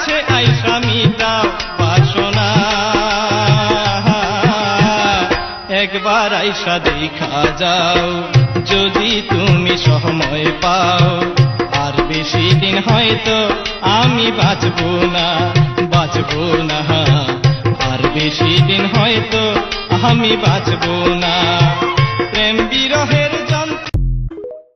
কাছে আইসা মিটাও বাসনা, একবার আইসা দেখা যাও যদি তুমি সময় পাও। আর বেশি দিন হয়তো আমি বাঁচবো না, বাঁচবো না, আর বেশি দিন হয়তো আমি বাঁচবো না। প্রেম বিরহে